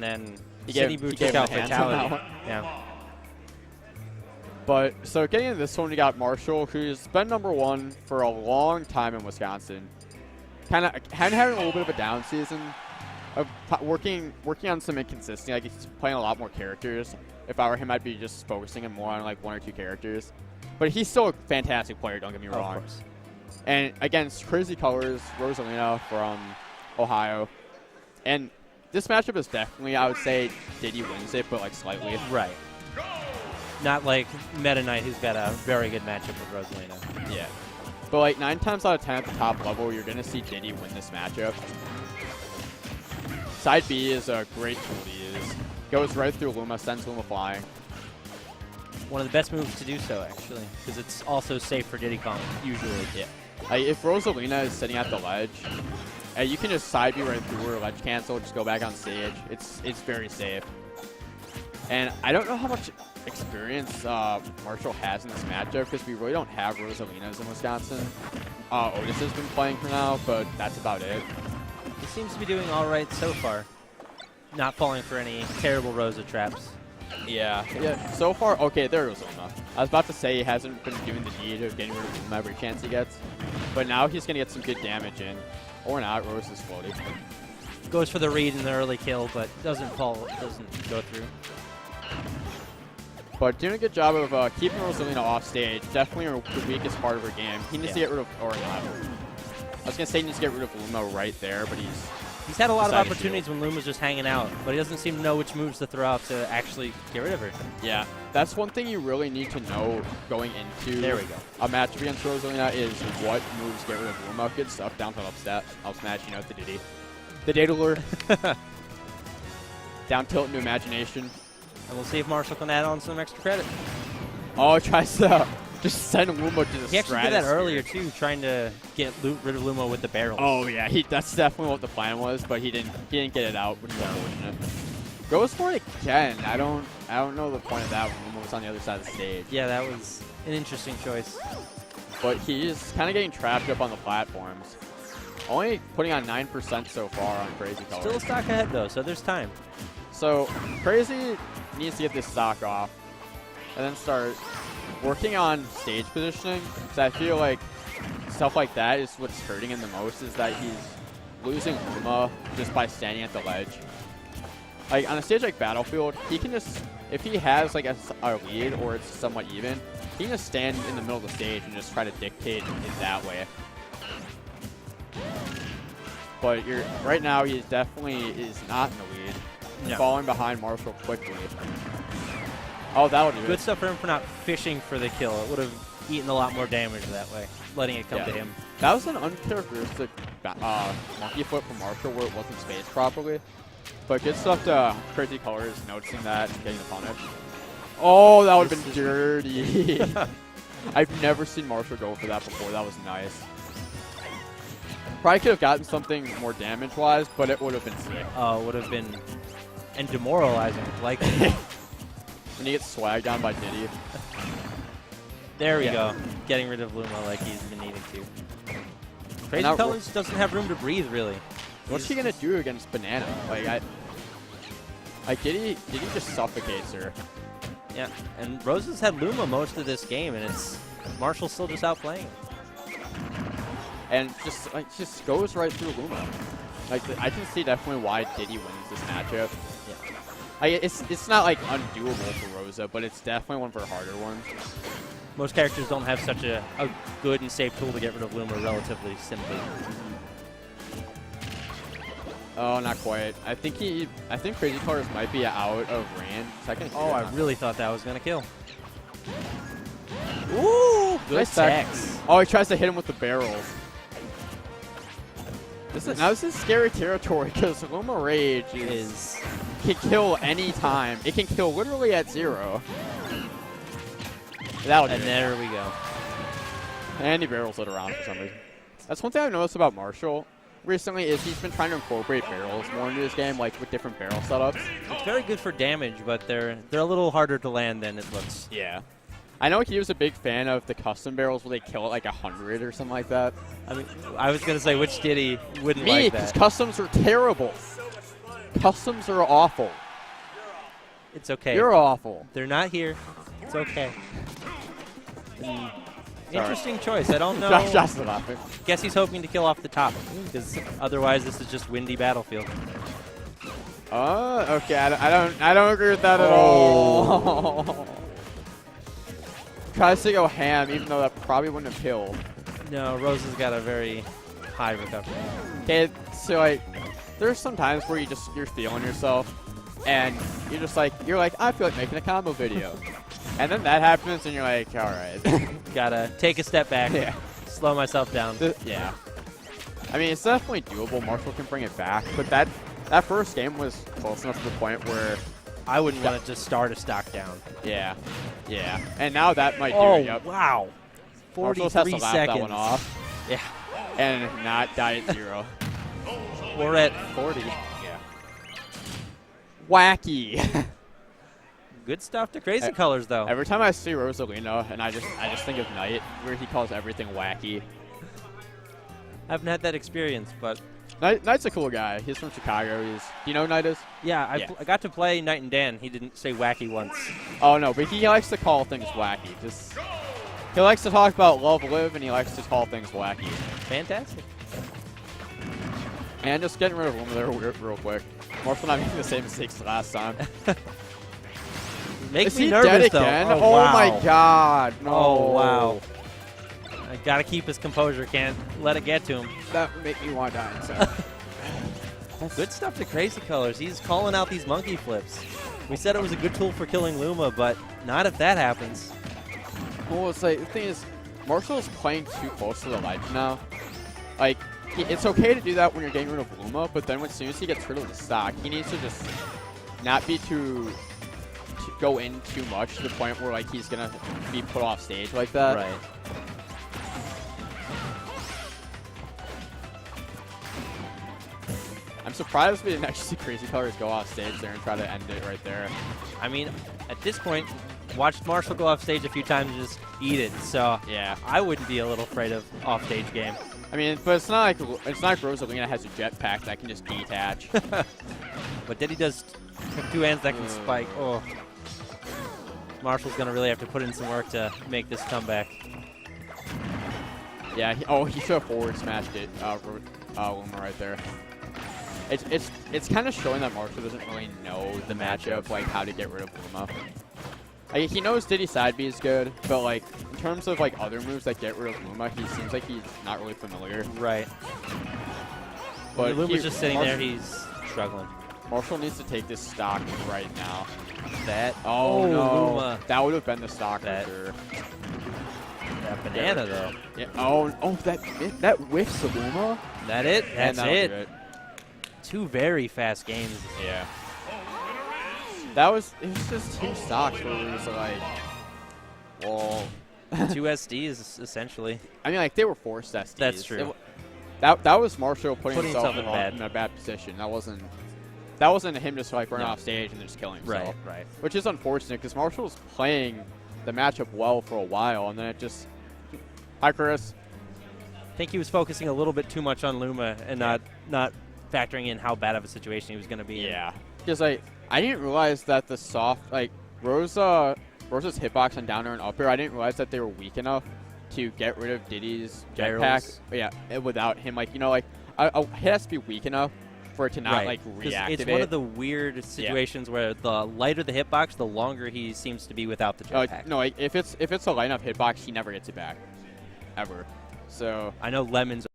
and then he City gave, Boot he took gave him out a hands on that Fatality. one. Yeah. But, so getting into this one, we got Marshall, who's been #1 for a long time in Wisconsin. Kind of having a little bit of a down season, of working on some inconsistency. Like, he's playing a lot more characters. If I were him, I'd be just focusing him more on, like, 1 or 2 characters. But he's still a fantastic player, don't get me wrong. Of course. And against Crazycolorz5, Rosalina from Ohio. And this matchup is definitely, I would say, Diddy wins it, but, like, slightly. Right. Not like Meta Knight, who's got a very good matchup with Rosalina. Yeah. But, like, 9 times out of 10 at the top level, you're going to see Diddy win this matchup. Side B is a great tool to use. Goes right through Luma, sends Luma flying. One of the best moves to do so, actually, because it's also safe for Diddy Kong, usually. Yeah. If Rosalina is sitting at the ledge, you can just side B right through her, ledge cancel, just go back on stage. It's very safe. And I don't know how much experience Marshall has in this matchup, because we really don't have Rosalinas in Wisconsin. Otis has been playing for now, but that's about it. He seems to be doing all right so far. Not falling for any terrible Rosa traps. Yeah. So far, okay, there goes Luma. I was about to say he hasn't been doing the deed of getting rid of Luma every chance he gets, but now he's going to get some good damage in. Or not, Rose is floating. Goes for the read in the early kill, but doesn't go through. But doing a good job of keeping Rosalina off stage. Definitely the weakest part of her game. He needs to get rid of, or not. I was going to say he needs to get rid of Luma right there, but he's had a lot of opportunities when Luma's just hanging out, but he doesn't seem to know which moves to throw out to actually get rid of her. Yeah, that's one thing you really need to know going into a match against Rosalina is what moves get rid of Luma. Good stuff, down tilt up smash, you know, the Diddy. The data lure. Down tilt into imagination. And we'll see if Marshall can add on some extra credit. Oh, it tries to just send Luma to the He actually did that earlier, too, trying to get rid of Luma with the barrels. Oh, yeah, that's definitely what the plan was, but he didn't get it out, which is unfortunate. Goes for it again. I don't know the point of that when Luma was on the other side of the stage. Yeah, that was an interesting choice. But he's kind of getting trapped up on the platforms. Only putting on 9% so far on Crazycolorz. Still a stock ahead, though, so there's time. So Crazy needs to get this stock off and then start working on stage positioning, because I feel like stuff like that is what's hurting him the most, is that he's losing Luma just by standing at the ledge. Like on a stage like Battlefield, he can just, if he has like a lead or it's somewhat even, he can just stand in the middle of the stage and just try to dictate it that way. But right now he definitely is not in the lead. No. Falling behind Marshall quickly. Oh, that'll do it. Good stuff for him for not fishing for the kill. It would have eaten a lot more damage that way, letting it come to him. That was an uncharacteristic monkey flip from Marshall where it wasn't spaced properly. But good stuff to Crazycolorz noticing that and getting the punish. Oh, that would have been dirty. I've never seen Marshall go for that before. That was nice. Probably could have gotten something more damage-wise, but it would have been sick. Oh, it would have been and demoralizing, like. And he gets swagged on by Diddy. There we go. Getting rid of Luma like he's been needing to. Crazycolorz doesn't have room to breathe, really. What's he gonna do against Banana? Like Diddy just suffocates her. Yeah, and Rosa's had Luma most of this game, and Marshall's still just outplaying. And just goes right through Luma. Like I can see definitely why Diddy wins this matchup. Yeah. It's not like undoable for Rosa, but it's definitely one of her harder ones. Most characters don't have such a good and safe tool to get rid of Luma relatively simply. Oh, not quite. I think Crazycolorz might be out of range. Oh, I really thought that was gonna kill. Ooh, good sex. Oh, he tries to hit him with the barrels. This is scary territory because Luma Rage can kill any time. It can kill literally at 0. And there we go. And he barrels it around for some reason. That's one thing I've noticed about Marshall recently is he's been trying to incorporate barrels more into his game, like with different barrel setups. It's very good for damage, but they're a little harder to land than it looks. Yeah. I know he was a big fan of the custom barrels where they kill it like 100 or something like that. I mean, I was going to say, which Diddy wouldn't like that? Me, because customs are terrible. Customs are awful. It's okay. You're awful. They're not here. It's okay. Interesting choice. I don't know. Josh is laughing. Guess he's hoping to kill off the top, because otherwise this is just windy battlefield. Okay. I don't agree with that at all. Tries to go ham, even though that probably wouldn't have killed. No, Rose has got a very high recovery. Okay, so like, there's some times where you're feeling yourself, and you're like, I feel like making a combo video, and then that happens, and you're like, all right, gotta take a step back, slow myself down. Yeah, I mean, it's definitely doable. Marshall can bring it back, but that first game was close enough to the point where I wouldn't want to just start a stock down. Yeah, and now that might do it. Yep. Wow, 43 has to laugh seconds. That one off. Yeah, and not die at 0. We're at 40. Yeah. Wacky. Good stuff to Crazycolorz, though. Every time I see Rosalina, and I just think of Knight, where he calls everything wacky. I haven't had that experience, but Knight's a cool guy. He's from Chicago. Do you know who Knight is? Yeah, I got to play Knight and Dan. He didn't say wacky once. Oh no, but he likes to call things wacky. He likes to talk about love live, and he likes to call things wacky. Fantastic. And just getting rid of Luma there real quick. Marshall not making the same mistakes last time. Makes Is me he nervous, dead though. again? Oh, Oh wow. my god, no. Oh, wow. I gotta keep his composure. Can't let it get to him. That would make me want to die inside. Good stuff to Crazycolorz. He's calling out these monkey flips. We said it was a good tool for killing Luma, but not if that happens. Well, it's like, the thing is, Marshall is playing too close to the ledge now. Like, it's okay to do that when you're getting rid of Luma, but then as soon as he gets rid of the stock, he needs to just not be to go in too much to the point where like he's gonna be put off stage like that. Right. I'm surprised we didn't actually see Crazycolorz go off stage there and try to end it right there. I mean, at this point, watched Marshall go off stage a few times and just eat it. So yeah, I wouldn't be a little afraid of off stage game. I mean, but it's not like Rosalina has a jetpack that can just detach. But Diddy does have 2 hands that can spike. Oh, Marshall's gonna really have to put in some work to make this comeback. Yeah. He should have forward smashed it, Luma right there. It's kind of showing that Marshall doesn't really know the matchup, like how to get rid of Luma. Like, he knows Diddy side B is good, but like in terms of like other moves that get rid of Luma, he seems like he's not really familiar. Right. But Luma's just sitting there, he's struggling. Marshall needs to take this stock right now. That. Oh no, Luma. that would have been the stock That. for sure. That banana though. Yeah. Oh, that whiffs the Luma. That it? And That's that'll it. do it. 2 very fast games. Yeah. It was just 2 stocks where it was like, well, 2 SDs essentially. I mean, like they were forced SDs. That's true. That was Marshall putting himself himself in a bad position. That wasn't him just like running No. off stage and just killing himself. Right. Which is unfortunate because Marshall's playing the matchup well for a while, and then it just. Hi, Chris. I think he was focusing a little bit too much on Luma and not factoring in how bad of a situation he was going to be in. Yeah. Because I didn't realize that the soft Rosa's hitbox on down air and up air, I didn't realize that they were weak enough to get rid of Diddy's jetpack. Yeah, without him, it has to be weak enough for it to not reactivate. It's one of the weird situations where the lighter the hitbox, the longer he seems to be without the jetpack. No, if it's a line up hitbox, he never gets it back, ever. So I know Lemon's